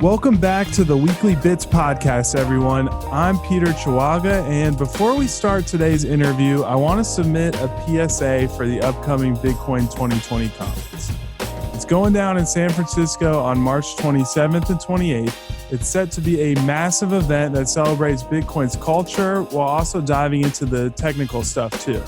Welcome back to the Weekly Bits podcast, everyone. I'm Peter Chihuaga, and before we start today's interview, I want to submit a PSA for the upcoming Bitcoin 2020 conference. It's going down in San Francisco on March 27th and 28th. It's set to be a massive event that celebrates Bitcoin's culture while also diving into the technical stuff too.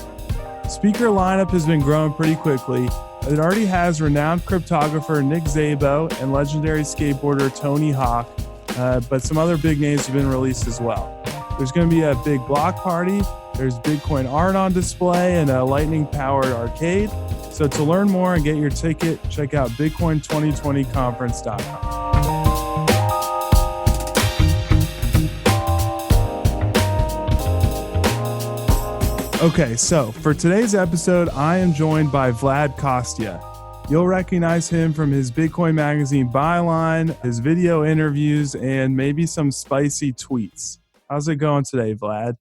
Speaker lineup has been growing pretty quickly. It already has renowned cryptographer Nick Szabo and legendary skateboarder Tony Hawk, but some other big names have been released as well. There's going to be a big block party. There's Bitcoin art on display and a lightning-powered arcade. So to learn more and get your ticket, check out bitcoin2020conference.com. Okay, so for today's episode, I am joined by Vlad Costea. You'll recognize him from his Bitcoin Magazine byline, his video interviews, and maybe some spicy tweets. How's it going today, Vlad?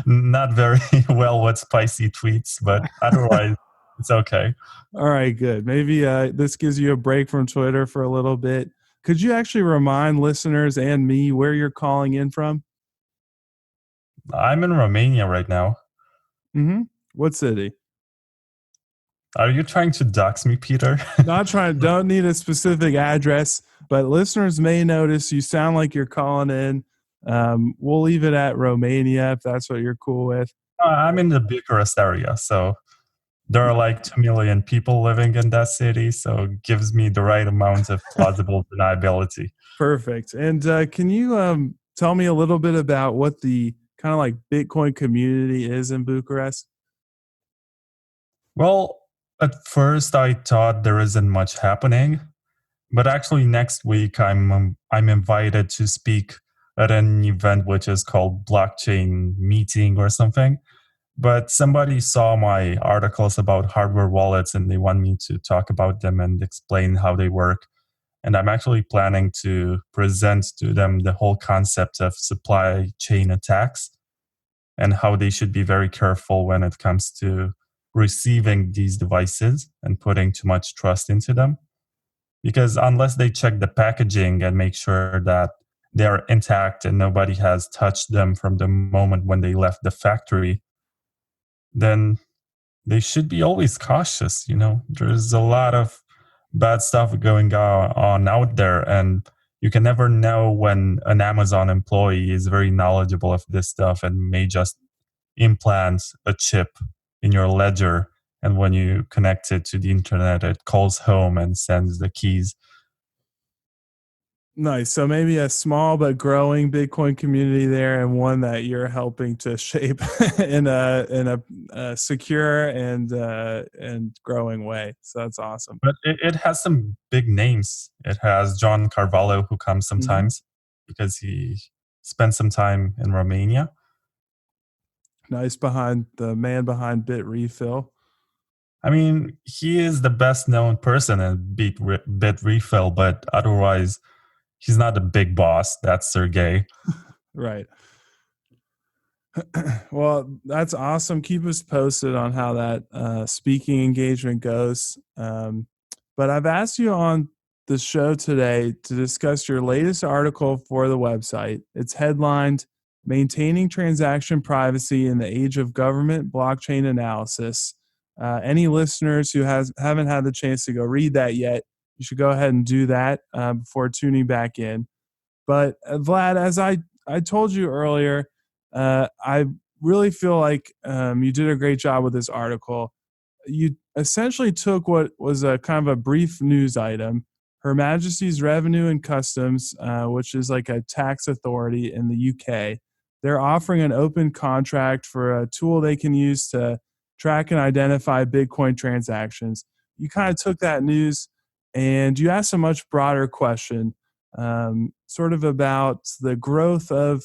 Not very well with spicy tweets, but otherwise it's okay. All right, good. Maybe this gives you a break from Twitter for a little bit. Could you actually remind listeners and me where you're calling in from? I'm in Romania right now. Mm-hmm. What city? Are you trying to dox me, Peter? Not trying. Don't need a specific address, but listeners may notice you sound like you're calling in. We'll leave it at Romania if that's what you're cool with. I'm in the Bucharest area, so there are like 2 million people living in that city, so it gives me the right amount of plausible deniability. Perfect. And can you tell me a little bit about what the kind of like Bitcoin community is in Bucharest? Well, at first I thought there isn't much happening, but actually next week I'm invited to speak at an event which is called Blockchain Meeting or something. But somebody saw my articles about hardware wallets and they want me to talk about them and explain how they work. And I'm actually planning to present to them the whole concept of supply chain attacks and how they should be very careful when it comes to receiving these devices and putting too much trust into them. Because unless they check the packaging and make sure that they are intact and nobody has touched them from the moment when they left the factory, then they should be always cautious. There's a lot of bad stuff going on out there, and you can never know when an Amazon employee is very knowledgeable of this stuff and may just implant a chip in your ledger, and when you connect it to the internet, it calls home and sends the keys. Nice. So maybe a small but growing Bitcoin community there, and one that you're helping to shape in a secure and growing way. So that's awesome. But it has some big names. It has John Carvalho, who comes sometimes because he spent some time in Romania. Nice. The man behind Bit Refill. I mean, he is the best known person in Bit Refill, but otherwise, he's not the big boss. That's Sergey. Right. Well, that's awesome. Keep us posted on how that speaking engagement goes. But I've asked you on the show today to discuss your latest article for the website. It's headlined, Maintaining Transaction Privacy in the Age of Government Blockchain Analysis. Any listeners who haven't had the chance to go read that yet, you should go ahead and do that before tuning back in. But Vlad, as I told you earlier, I really feel like you did a great job with this article. You essentially took what was a kind of a brief news item, Her Majesty's Revenue and Customs, which is like a tax authority in the UK. They're offering an open contract for a tool they can use to track and identify Bitcoin transactions. You kind of took that news and you asked a much broader question, sort of about the growth of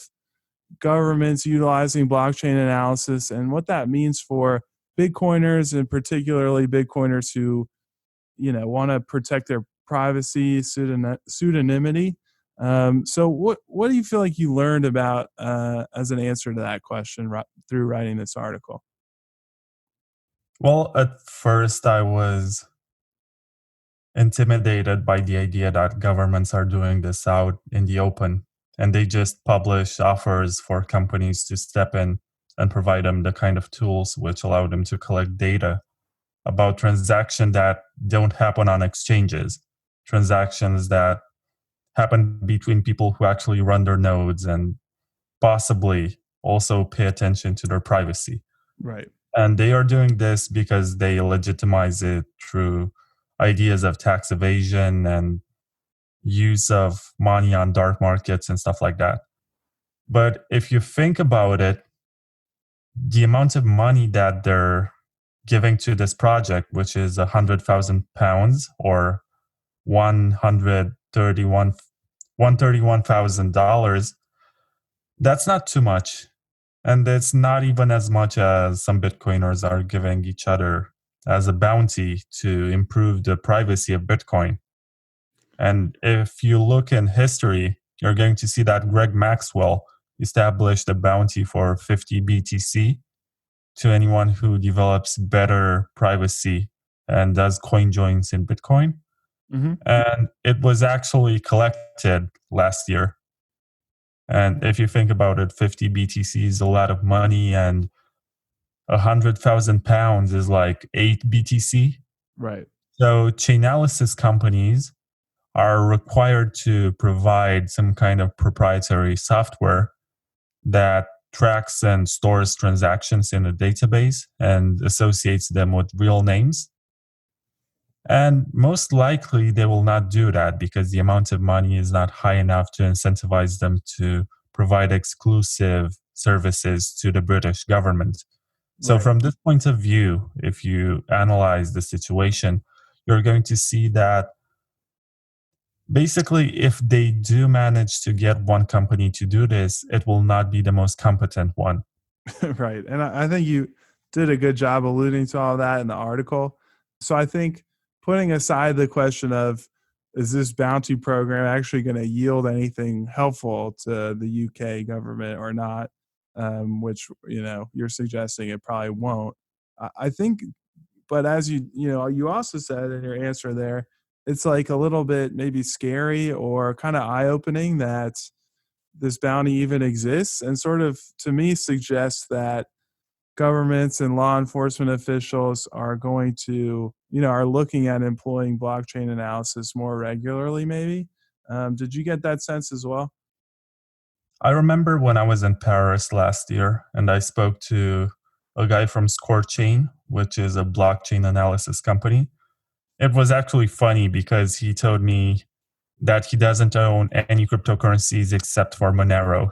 governments utilizing blockchain analysis and what that means for Bitcoiners, and particularly Bitcoiners who, want to protect their privacy, pseudonymity. So what do you feel like you learned about as an answer to that question through writing this article? Well, at first I was intimidated by the idea that governments are doing this out in the open, and they just publish offers for companies to step in and provide them the kind of tools which allow them to collect data about transactions that don't happen on exchanges, transactions that happen between people who actually run their nodes and possibly also pay attention to their privacy. Right. And they are doing this because they legitimize it through ideas of tax evasion and use of money on dark markets and stuff like that. But if you think about it, the amount of money that they're giving to this project, which is £100,000 or 131,000, that's not too much. And it's not even as much as some Bitcoiners are giving each other as a bounty to improve the privacy of Bitcoin. And if you look in history, you're going to see that Greg Maxwell established a bounty for 50 BTC to anyone who develops better privacy and does coin joins in Bitcoin. Mm-hmm. And it was actually collected last year. And if you think about it, 50 BTC is a lot of money, and £100,000 is like 8 BTC. Right. So Chainalysis companies are required to provide some kind of proprietary software that tracks and stores transactions in a database and associates them with real names. And most likely they will not do that because the amount of money is not high enough to incentivize them to provide exclusive services to the British government. So, Right. from this point of view, if you analyze the situation, you're going to see that basically, if they do manage to get one company to do this, it will not be the most competent one. Right. And I think you did a good job alluding to all that in the article. So I think putting aside the question of is this bounty program actually going to yield anything helpful to the UK government or not, which you're suggesting it probably won't. I think, but as you also said in your answer there, it's like a little bit maybe scary or kind of eye opening that this bounty even exists, and sort of to me suggests that governments and law enforcement officials are going to are looking at employing blockchain analysis more regularly maybe. Did you get that sense as well? I remember when I was in Paris last year and I spoke to a guy from Scorechain, which is a blockchain analysis company. It was actually funny because he told me that he doesn't own any cryptocurrencies except for Monero.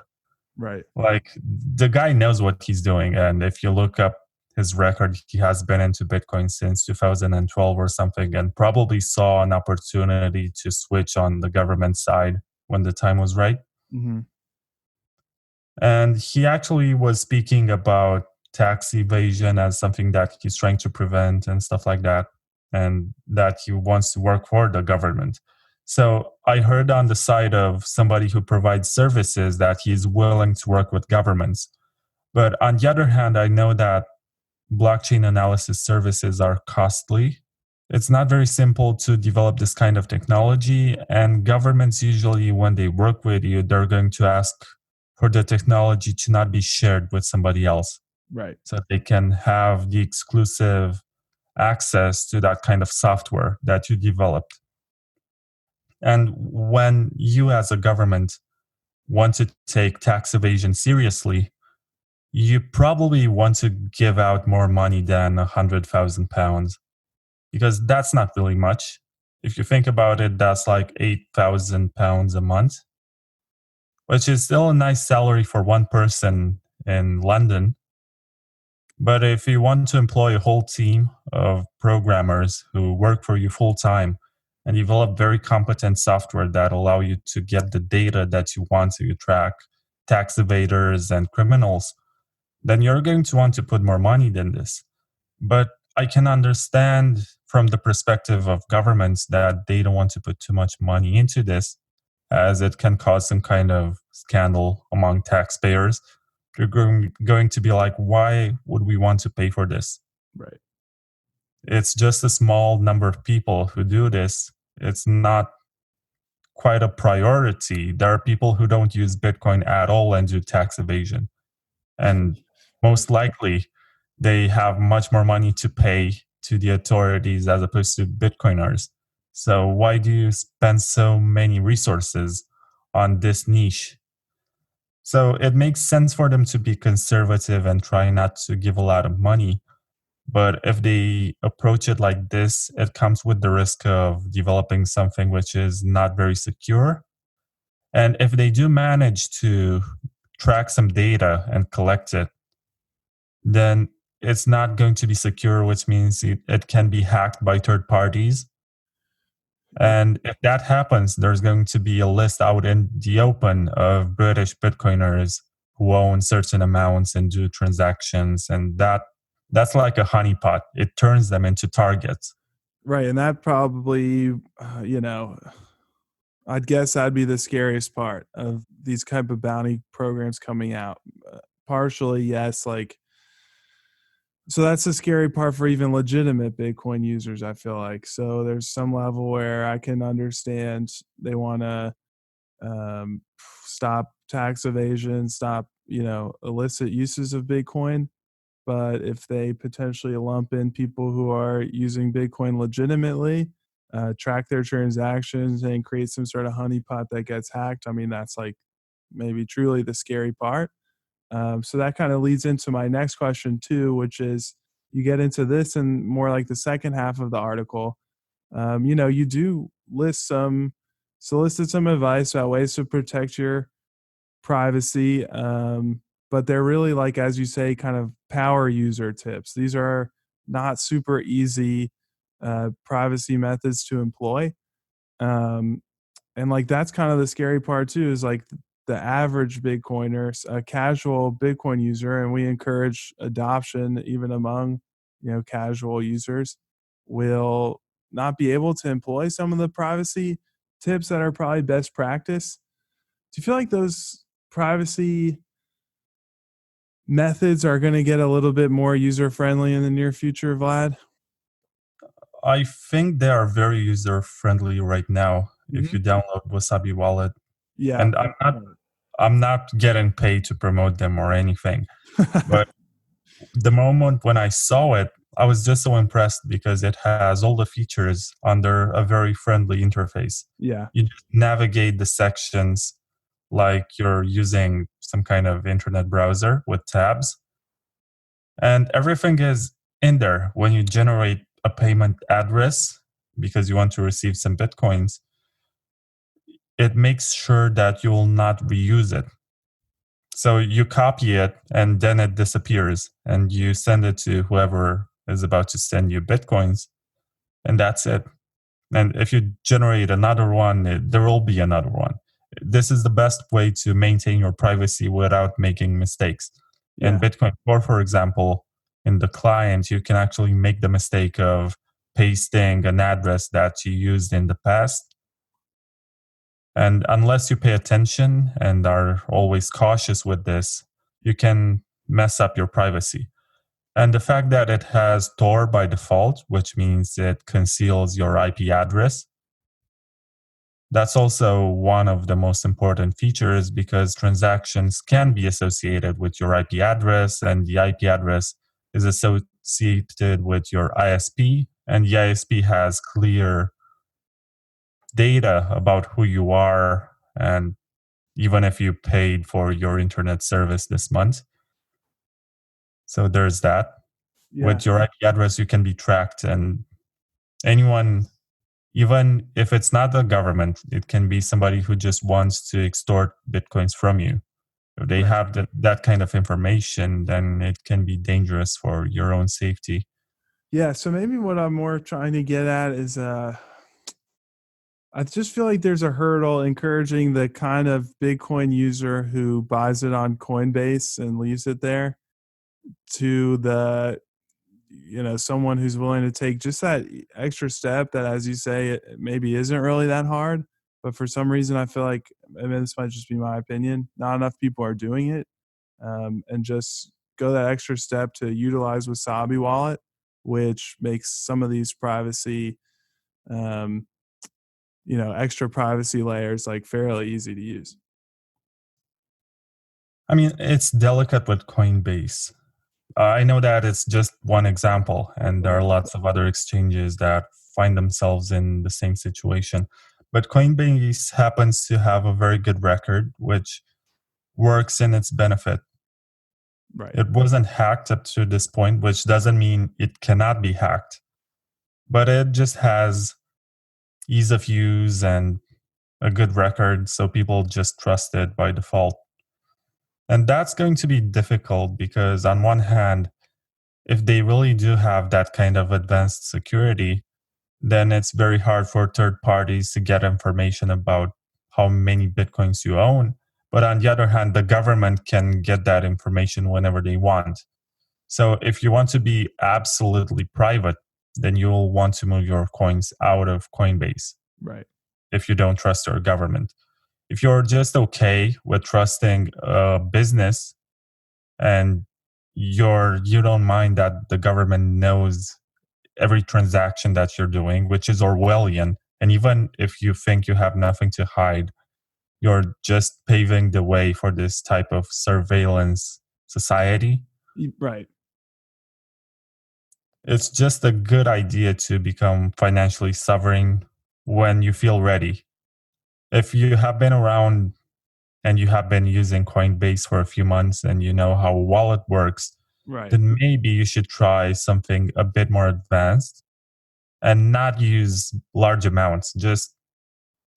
Right. Like, the guy knows what he's doing. And if you look up his record, he has been into Bitcoin since 2012 or something, and probably saw an opportunity to switch on the government side when the time was right. Mm-hmm. And he actually was speaking about tax evasion as something that he's trying to prevent and stuff like that, and that he wants to work for the government. So I heard on the side of somebody who provides services that he's willing to work with governments. But on the other hand, I know that blockchain analysis services are costly. It's not very simple to develop this kind of technology. And governments usually, when they work with you, they're going to ask for the technology to not be shared with somebody else. Right. So they can have the exclusive access to that kind of software that you developed. And when you, as a government, want to take tax evasion seriously, you probably want to give out more money than £100,000 because that's not really much. If you think about it, that's like £8,000 a month, which is still a nice salary for one person in London. But if you want to employ a whole team of programmers who work for you full time and develop very competent software that allow you to get the data that you want to track tax evaders and criminals, then you're going to want to put more money than this. But I can understand from the perspective of governments that they don't want to put too much money into this, as it can cause some kind of scandal among taxpayers. They're going to be like, why would we want to pay for this? Right. It's just a small number of people who do this. It's not quite a priority. There are people who don't use Bitcoin at all and do tax evasion. And most likely, they have much more money to pay to the authorities as opposed to Bitcoiners. So, why do you spend so many resources on this niche? So, it makes sense for them to be conservative and try not to give a lot of money. But if they approach it like this, it comes with the risk of developing something which is not very secure. And if they do manage to track some data and collect it, then it's not going to be secure, which means it can be hacked by third parties. Yeah. And if that happens, there's going to be a list out in the open of British Bitcoiners who own certain amounts and do transactions. And that's like a honeypot. It turns them into targets. Right. And that probably, you know, I'd guess that'd be the scariest part of these type of bounty programs coming out. Partially, yes, like so that's the scary part for even legitimate Bitcoin users, I feel like. So there's some level where I can understand they want to stop tax evasion, stop, illicit uses of Bitcoin. But if they potentially lump in people who are using Bitcoin legitimately, track their transactions and create some sort of honeypot that gets hacked, I mean, that's like maybe truly the scary part. So that kind of leads into my next question too, which is you get into this and more like the second half of the article. You do solicit some advice about ways to protect your privacy, but they're really like, as you say, kind of power user tips. These are not super easy privacy methods to employ. Um, and like that's kind of the scary part too is like the average bitcoiner, a casual bitcoin user, and we encourage adoption even among casual users, will not be able to employ some of the privacy tips that are probably best practice. Do you feel like those privacy methods are going to get a little bit more user friendly in the near future, Vlad? I think they are very user friendly right now if Mm-hmm. you download Wasabi Wallet. Yeah. And I'm not getting paid to promote them or anything. But the moment when I saw it, I was just so impressed because it has all the features under a very friendly interface. Yeah. You just navigate the sections like you're using some kind of internet browser with tabs, and everything is in there. When you generate a payment address because you want to receive some bitcoins, it makes sure that you will not reuse it. So you copy it and then it disappears and you send it to whoever is about to send you bitcoins, and that's it. And if you generate another one, there will be another one. This is the best way to maintain your privacy without making mistakes. In Yeah. Bitcoin Core, for example, in the client, you can actually make the mistake of pasting an address that you used in the past. And unless you pay attention and are always cautious with this, you can mess up your privacy. And the fact that it has Tor by default, which means it conceals your IP address, that's also one of the most important features because transactions can be associated with your IP address, and the IP address is associated with your ISP, and the ISP has clear data about who you are, and even if you paid for your internet service this month. So there's that. Yeah. With your IP address, you can be tracked, and anyone, even if it's not the government, it can be somebody who just wants to extort bitcoins from you. If they Right. have that kind of information, then it can be dangerous for your own safety. Yeah. So maybe what I'm more trying to get at is I just feel like there's a hurdle encouraging the kind of Bitcoin user who buys it on Coinbase and leaves it there to the someone who's willing to take just that extra step that, as you say, it maybe isn't really that hard, but for some reason I feel like, I mean, this might just be my opinion, not enough people are doing it, and just go that extra step to utilize Wasabi Wallet. which makes some of these privacy, um, extra privacy layers like fairly easy to use. I mean, it's delicate with Coinbase. I know that it's just one example, and there are Right. lots of other exchanges that find themselves in the same situation. But Coinbase happens to have a very good record, which works in its benefit. Right. It wasn't hacked up to this point, which doesn't mean it cannot be hacked, but it just has ease of use and a good record, so people just trust it by default. And that's going to be difficult because, on one hand, if they really do have that kind of advanced security, then it's very hard for third parties to get information about how many Bitcoins you own. But on the other hand, the government can get that information whenever they want. So if you want to be absolutely private, then you'll want to move your coins out of Coinbase Right. if you don't trust your government. If you're just okay with trusting a business and you don't mind that the government knows every transaction that you're doing, which is Orwellian, and even if you think you have nothing to hide, you're just paving the way for this type of surveillance society. Right. It's just a good idea to become financially sovereign when you feel ready. If you have been around and you have been using Coinbase for a few months and you know how a wallet works, Right. then maybe you should try something a bit more advanced and not use large amounts. Just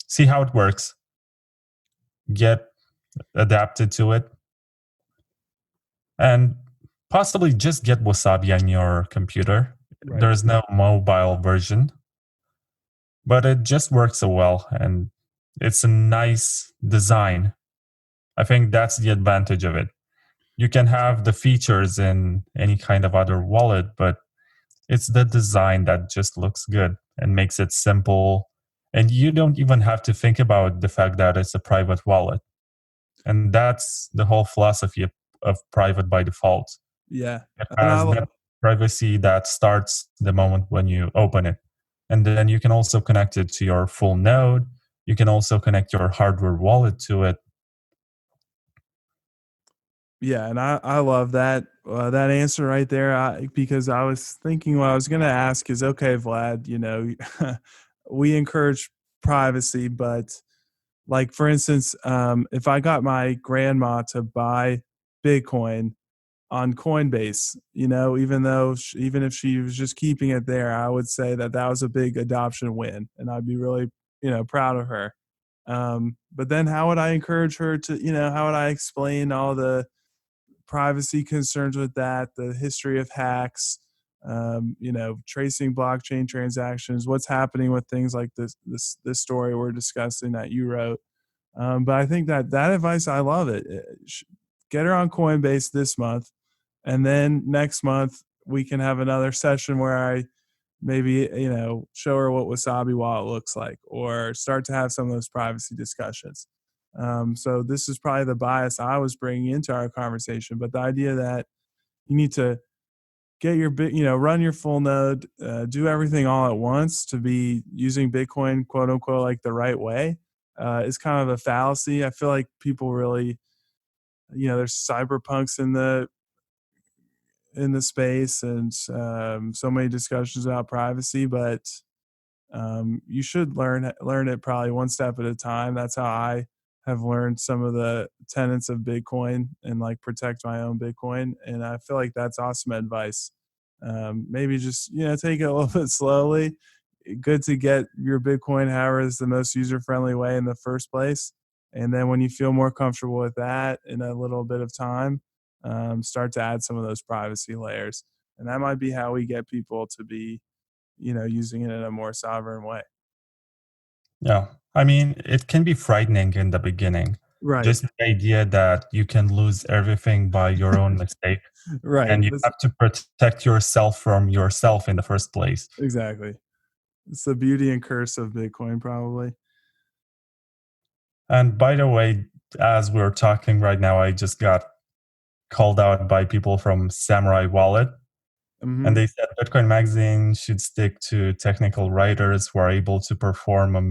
see how it works, get adapted to it, and possibly just get Wasabi on your computer. Right. There's no mobile version, but it just works so well and it's a nice design. I think that's the advantage of it. You can have the features in any kind of other wallet, but it's the design that just looks good and makes it simple. And you don't even have to think about the fact that it's a private wallet. And that's the whole philosophy of private by default. Yeah. It And has that privacy that starts the moment when you open it. And then you can also connect it to your full node. You can also connect your hardware wallet to it. Yeah, and I love that answer right there. Because I was thinking what I was going to ask is, okay, Vlad, we encourage privacy, but like for instance, if I got my grandma to buy Bitcoin on Coinbase, even if she was just keeping it there, I would say that that was a big adoption win, and I'd be really proud of her. But then how would I encourage her to, how would I explain all the privacy concerns with that, the history of hacks, tracing blockchain transactions, what's happening with things like this story we're discussing that you wrote. But I think that advice, I love it. Get her on Coinbase this month, and then next month we can have another session where I maybe show her what Wasabi Wallet looks like, or start to have some of those privacy discussions. So this is probably the bias I was bringing into our conversation, but the idea that you need to get your bit, run your full node, do everything all at once to be using Bitcoin, quote unquote, like the right way, is kind of a fallacy. I feel like people really, there's cyberpunks in the space, and so many discussions about privacy, but you should learn it probably one step at a time. That's how I have learned some of the tenets of Bitcoin and like protect my own Bitcoin. And I feel like that's awesome advice. Maybe just take it a little bit slowly. Good to get your Bitcoin however is the most user friendly way in the first place. And then when you feel more comfortable with that in a little bit of time, start to add some of those privacy layers. And that might be how we get people to be using it in a more sovereign way. Yeah. I mean, it can be frightening in the beginning. Right. Just the idea that you can lose everything by your own mistake Right. and you That's have to protect yourself from yourself in the first place. exactly. It's the beauty and curse of Bitcoin, probably. And by the way, as we're talking right now, I just got called out by people from Samurai Wallet. And Hmm. they said Bitcoin Magazine should stick to technical writers who are able to perform a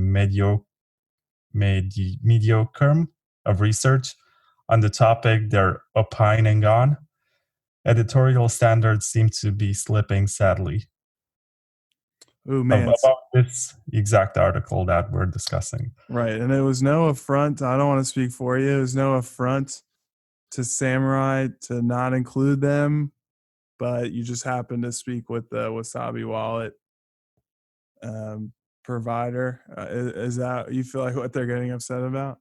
mediocre of research on the topic they're opining on. Editorial standards seem to be slipping, sadly, Oh man, about this exact article that we're discussing. right. And it was no affront. I don't want to speak for you. It was no affront to Samurai to not include them, but you just happened to speak with the Wasabi wallet um, provider. Is that you feel like what they're getting upset about?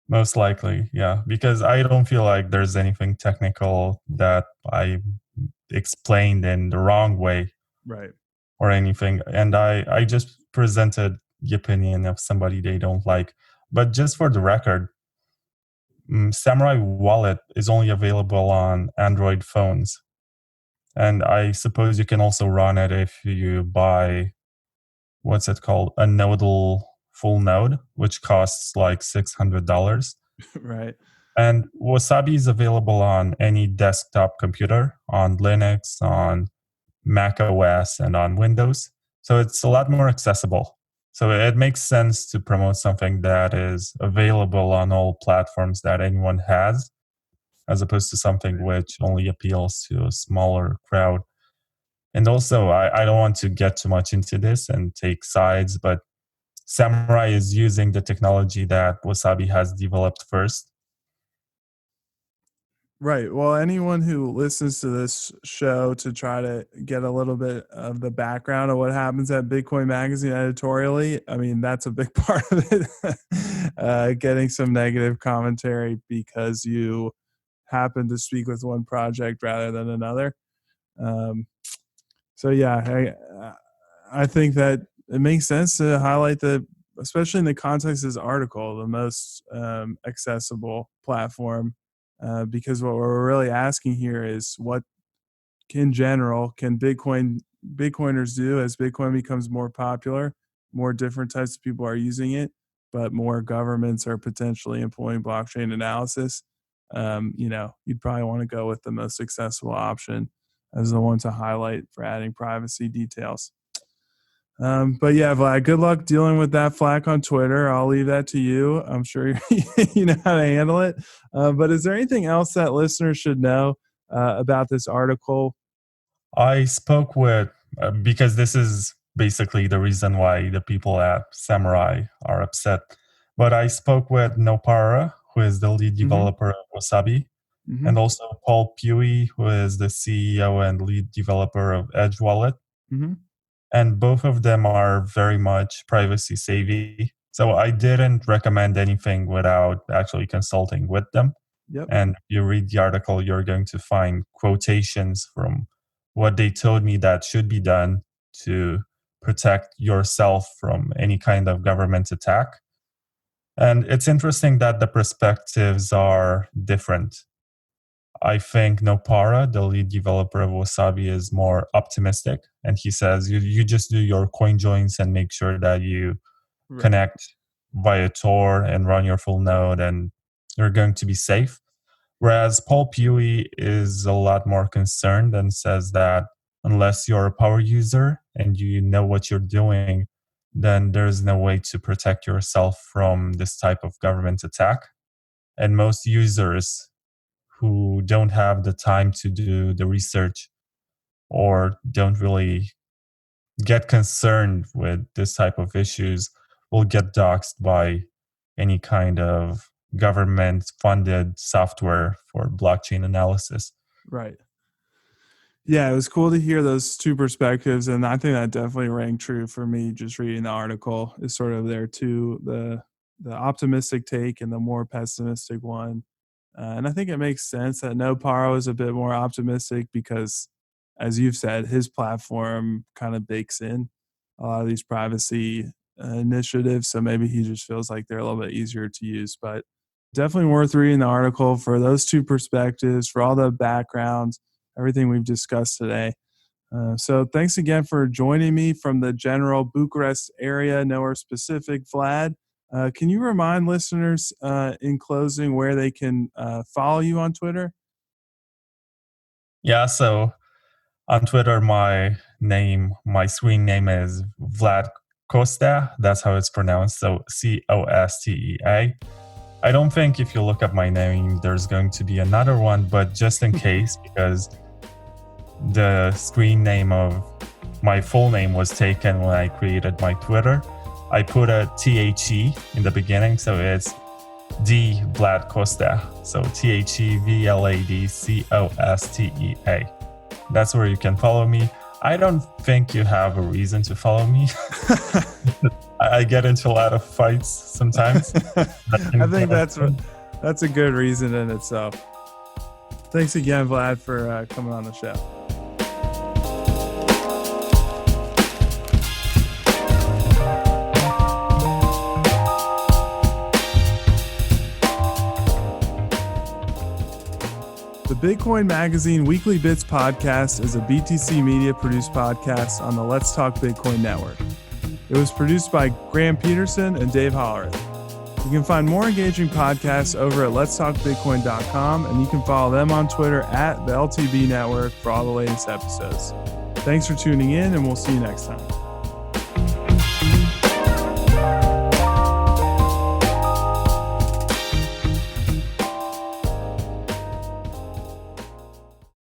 Most likely, yeah, because I don't feel like there's anything technical that I explained in the wrong way Right. or anything. And I just presented the opinion of somebody they don't like. But just for the record, Samurai Wallet is only available on Android phones. And I suppose you can also run it if you buy, what's it called? A nodal full node, which costs like $600. Right. And Wasabi is available on any desktop computer, on Linux, on Mac OS, and on Windows. So it's a lot more accessible. So it makes sense to promote something that is available on all platforms that anyone has, as opposed to something which only appeals to a smaller crowd. And also, I don't want to get too much into this and take sides, but Samurai is using the technology that Wasabi has developed first. Right. Well, anyone who listens to this show to try to get a little bit of the background of what happens at Bitcoin Magazine editorially, I mean, that's a big part of it. Getting some negative commentary because you happen to speak with one project rather than another. Um, so yeah, I think that it makes sense to highlight the, especially in the context of this article, the most accessible platform, because what we're really asking here is what, in general, can Bitcoiners do as Bitcoin becomes more popular, more different types of people are using it, but more governments are potentially employing blockchain analysis. You'd probably want to go with the most accessible option as the one to highlight for adding privacy details. But yeah, Vlad, good luck dealing with that flack on Twitter. I'll leave that to you. I'm sure you know how to handle it. But is there anything else that listeners should know about this article? I spoke with, because this is basically the reason why the people at Samurai are upset. But I spoke with Nopara, who is the lead Mm-hmm. developer of Wasabi, Mm-hmm. and also Paul Pewey, who is the CEO and lead developer of Edge Wallet. Mm-hmm. And both of them are very much privacy savvy. So I didn't recommend anything without actually consulting with them. Yep. And if you read the article, you're going to find quotations from what they told me that should be done to protect yourself from any kind of government attack. And it's interesting that the perspectives are different. I think Nopara, the lead developer of Wasabi, is more optimistic. And he says you just do your coin joins and make sure that you Right. connect via Tor and run your full node, and you're going to be safe. Whereas Paul Pewey is a lot more concerned and says that unless you're a power user and you know what you're doing, then there's no way to protect yourself from this type of government attack. And most users who don't have the time to do the research or don't really get concerned with this type of issues will get doxxed by any kind of government funded software for blockchain analysis. Right. Yeah, it was cool to hear those two perspectives, and I think that definitely rang true for me. Just reading the article is sort of there too, the optimistic take and the more pessimistic one. And I think it makes sense that No Paro is a bit more optimistic because, as you've said, his platform kind of bakes in a lot of these privacy initiatives. So maybe he just feels like they're a little bit easier to use. But definitely worth reading the article for those two perspectives, for all the backgrounds, everything we've discussed today. So thanks again for joining me from the general Bucharest area, nowhere specific, Vlad. Can you remind listeners in closing where they can follow you on Twitter? Yeah, so On Twitter, my screen name is Vlad Costea. That's how it's pronounced. So Costea. I don't think if you look up my name, there's going to be another one, but just in case, because the screen name of my full name was taken when I created my Twitter, I put a THE in the beginning, so it's D Vlad Costea. So THEVLADCOSTEA. That's where you can follow me. I don't think you have a reason to follow me. I get into a lot of fights sometimes. I think that's a good reason in itself. Thanks again, Vlad, for coming on the show. The Bitcoin Magazine Weekly Bits podcast is a BTC Media produced podcast on the Let's Talk Bitcoin network. It was produced by Graham Peterson and Dave Hollerith. You can find more engaging podcasts over at letstalkbitcoin.com, and you can follow them on Twitter at the LTB Network for all the latest episodes. Thanks for tuning in, and we'll see you next time.